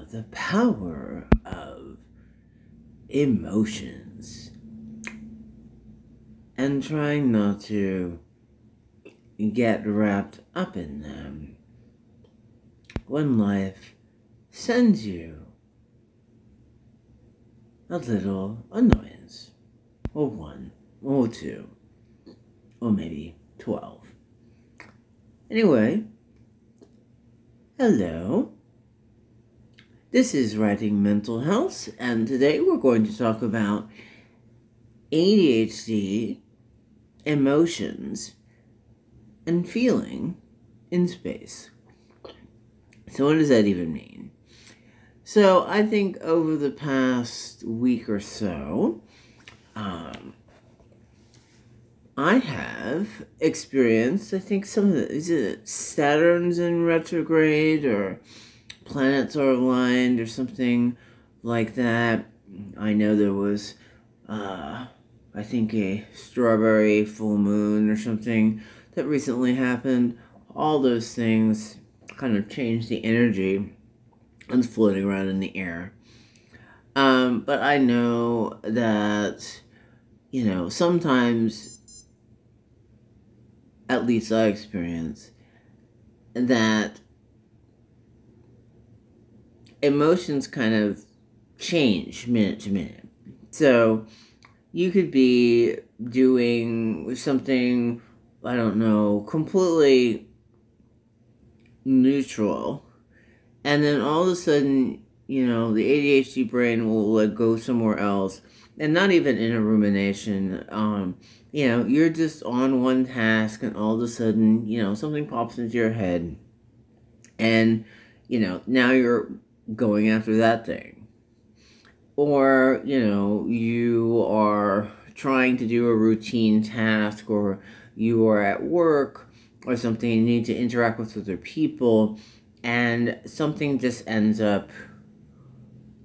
the power of emotions and trying not to get wrapped up in them when life sends you a little annoyance, or one, or two, or maybe 12. Anyway, hello. This is Writing Mental Health, and today we're going to talk about ADHD, emotions, and feeling in space. So what does that even mean? So I think over the past week or so, I have experienced, I think some of the, is it Saturn's in retrograde or planets are aligned or something like that. I know there was, I think a strawberry full moon or something that recently happened. All those things kind of changed the energy that's floating around in the air. But I know that, sometimes, at least I experience, that emotions kind of change minute to minute. So you could be doing something, I don't know, completely neutral, and then all of a sudden, the ADHD brain will go somewhere else, and not even in a rumination. You're just on one task, and all of a sudden, something pops into your head, and, now you're going after that thing. Or, you are trying to do a routine task, or you are at work or something, you need to interact with other people, and something just ends up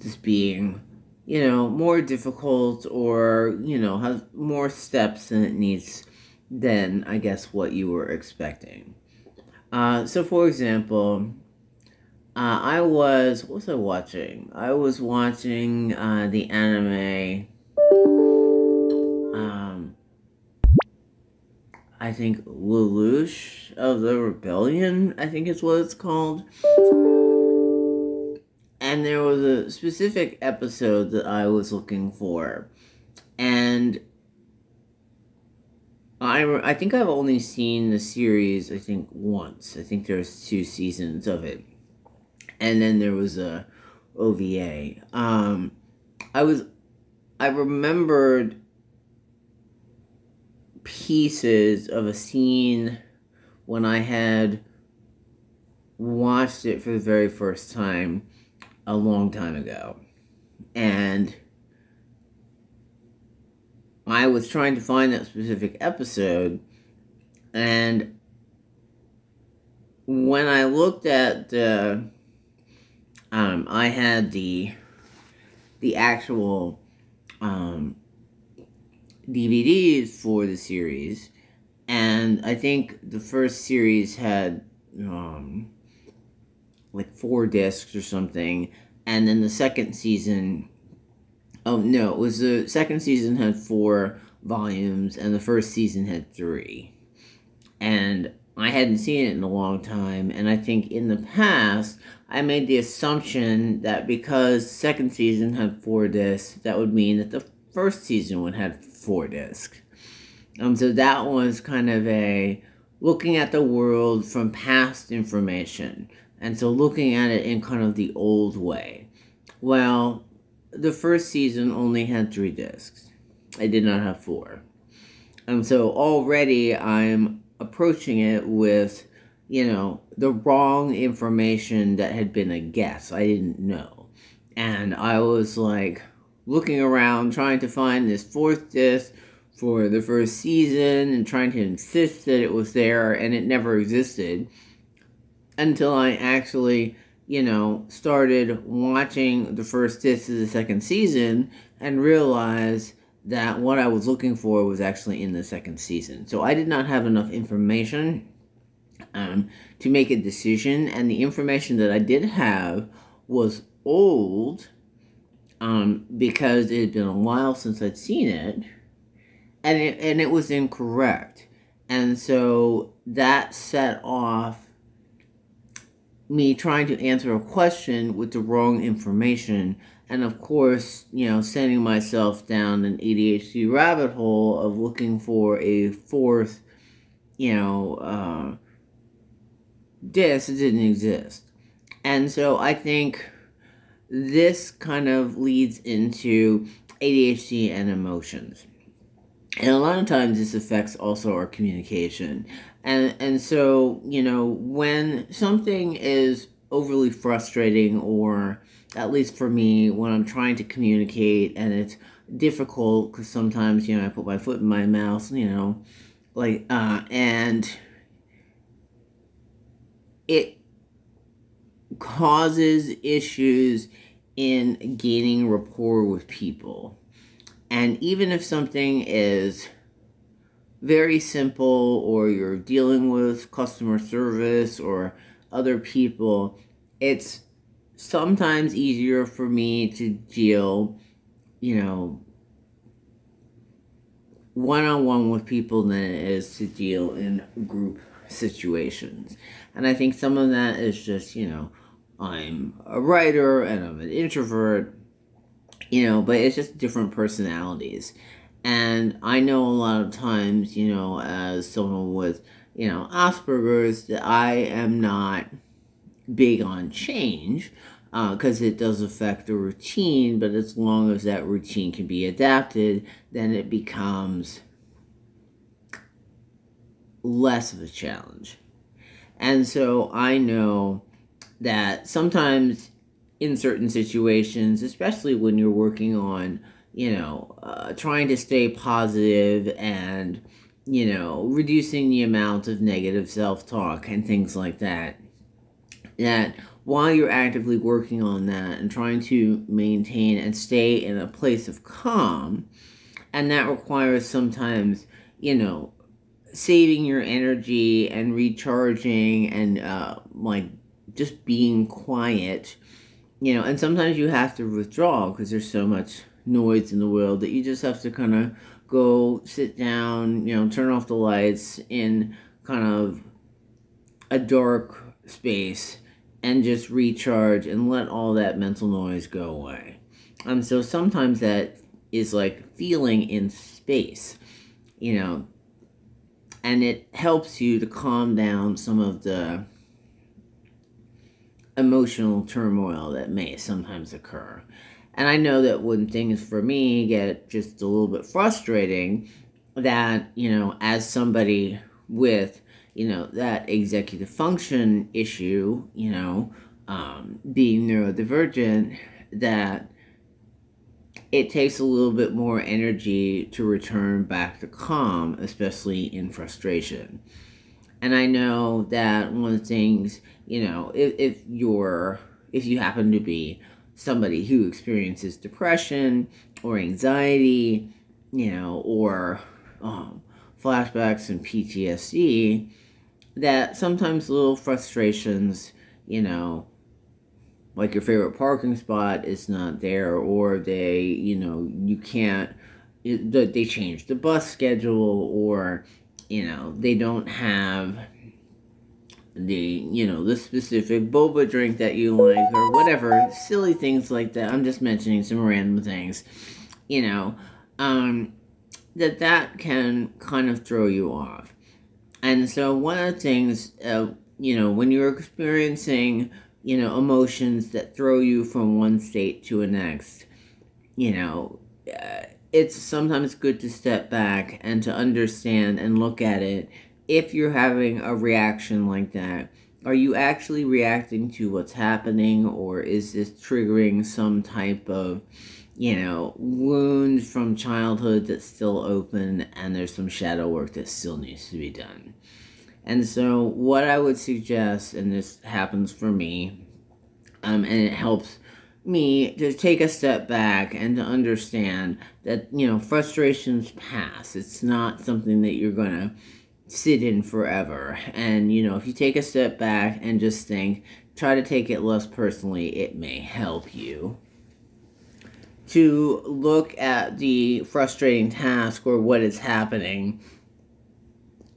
just being, more difficult, or, has more steps than it needs than, I guess, what you were expecting. So for example, what was I watching? I was watching the anime, I think Lelouch of the Rebellion, I think is what it's called. And there was a specific episode that I was looking for. And I think I've only seen the series, I think, once. I think there's 2 seasons of it. And then there was a OVA. I remembered pieces of a scene when I had watched it for the very first time a long time ago. And I was trying to find that specific episode, and when I looked at the I had the actual DVDs for the series, and I think the first series had like 4 discs or something, and then the second season, the second season had 4 volumes, and the first season had 3. And I hadn't seen it in a long time, and I think in the past, I made the assumption that because the second season had 4 discs, that would mean that the first season would have 4 discs. So that was kind of a looking at the world from past information, and so looking at it in kind of the old way. Well, the first season only had 3 discs. I did not have 4. And so already I'm approaching it with, the wrong information that had been a guess. I didn't know. And I was like looking around trying to find this 4th disc for the first season and trying to insist that it was there, and it never existed until I actually, started watching the first disc of the second season and realized that what I was looking for was actually in the second season. So I did not have enough information to make a decision, and the information that I did have was old, because it had been a while since I'd seen it, and it was incorrect. And so that set off me trying to answer a question with the wrong information, and of course, sending myself down an ADHD rabbit hole of looking for a fourth, disc that didn't exist. And so I think this kind of leads into ADHD and emotions. And a lot of times this affects also our communication. And so, when something is overly frustrating, or at least for me, when I'm trying to communicate and it's difficult, because sometimes, I put my foot in my mouth, and it causes issues in gaining rapport with people. And even if something is very simple, or you're dealing with customer service or other people, it's sometimes easier for me to deal, one-on-one with people than it is to deal in group situations. And I think some of that is just, I'm a writer and I'm an introvert, but it's just different personalities. And I know a lot of times, as someone with, Asperger's, that I am not big on change, because it does affect the routine, but as long as that routine can be adapted, then it becomes less of a challenge. And so I know that sometimes in certain situations, especially when you're working on, trying to stay positive and, reducing the amount of negative self-talk and things like that, that while you're actively working on that and trying to maintain and stay in a place of calm, and that requires sometimes, saving your energy and recharging and, just being quiet, and sometimes you have to withdraw because there's so much noise in the world that you just have to kind of go sit down, turn off the lights in kind of a dark space and just recharge and let all that mental noise go away. And so sometimes that is like feeling in space, and it helps you to calm down some of the emotional turmoil that may sometimes occur. And I know that when things for me get just a little bit frustrating, that, as somebody with, that executive function issue, being neurodivergent, that it takes a little bit more energy to return back to calm, especially in frustration. And I know that one of the things, if you happen to be somebody who experiences depression or anxiety, or flashbacks and PTSD, that sometimes little frustrations, like your favorite parking spot is not there, or they, you can't, they changed the bus schedule, or, they don't have the, the specific boba drink that you like, or whatever, silly things like that. I'm just mentioning some random things, that can kind of throw you off. And so one of the things, when you're experiencing, emotions that throw you from one state to the next, it's sometimes good to step back and to understand and look at it. If you're having a reaction like that, are you actually reacting to what's happening, or is this triggering some type of, wound from childhood that's still open, and there's some shadow work that still needs to be done? And so what I would suggest, and this happens for me, and it helps me to take a step back and to understand that, frustrations pass. It's not something that you're going to sit in forever. And, if you take a step back and just think try to take it less personally. It may help you to look at the frustrating task or what is happening,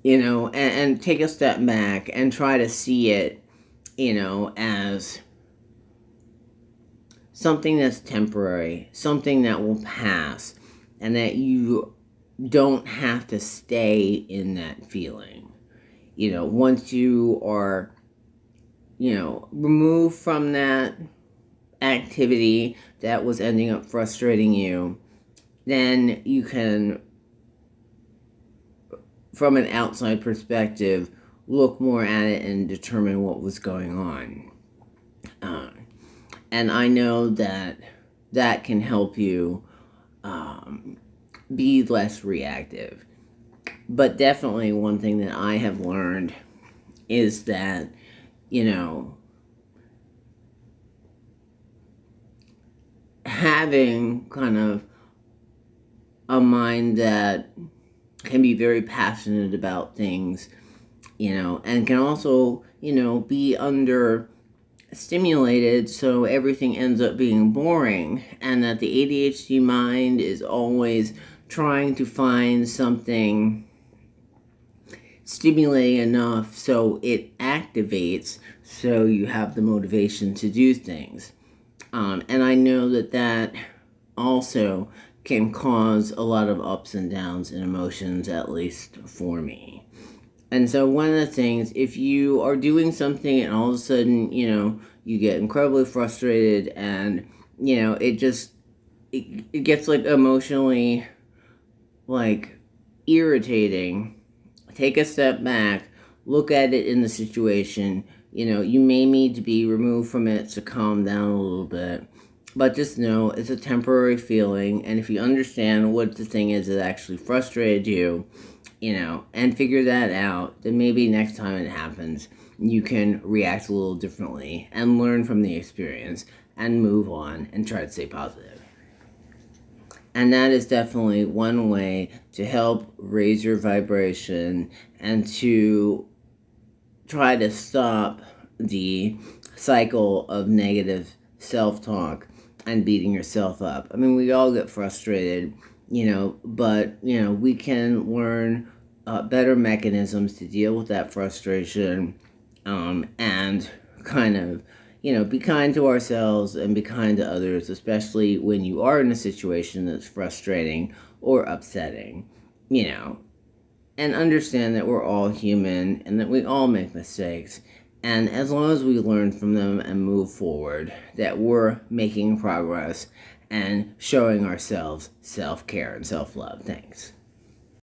and take a step back and try to see it, as something that's temporary, something that will pass, and that you don't have to stay in that feeling. Once you are, removed from that activity that was ending up frustrating you, then you can, from an outside perspective, look more at it and determine what was going on. And I know that can help you be less reactive. But definitely one thing that I have learned is that, having kind of a mind that can be very passionate about things, and can also, be stimulated, so everything ends up being boring, and that the ADHD mind is always trying to find something stimulating enough so it activates, so you have the motivation to do things. And I know that also can cause a lot of ups and downs in emotions, at least for me. And so one of the things, if you are doing something and all of a sudden, you get incredibly frustrated and, it gets emotionally irritating, take a step back, look at it in the situation. You may need to be removed from it to calm down a little bit. But just know it's a temporary feeling, and if you understand what the thing is that actually frustrated you, and figure that out, then maybe next time it happens, you can react a little differently and learn from the experience and move on and try to stay positive. And that is definitely one way to help raise your vibration and to try to stop the cycle of negative self-talk and beating yourself up. I mean, we all get frustrated, but, we can learn better mechanisms to deal with that frustration, and kind of, be kind to ourselves and be kind to others, especially when you are in a situation that's frustrating or upsetting, and understand that we're all human and that we all make mistakes. And as long as we learn from them and move forward, that we're making progress and showing ourselves self-care and self-love. Thanks.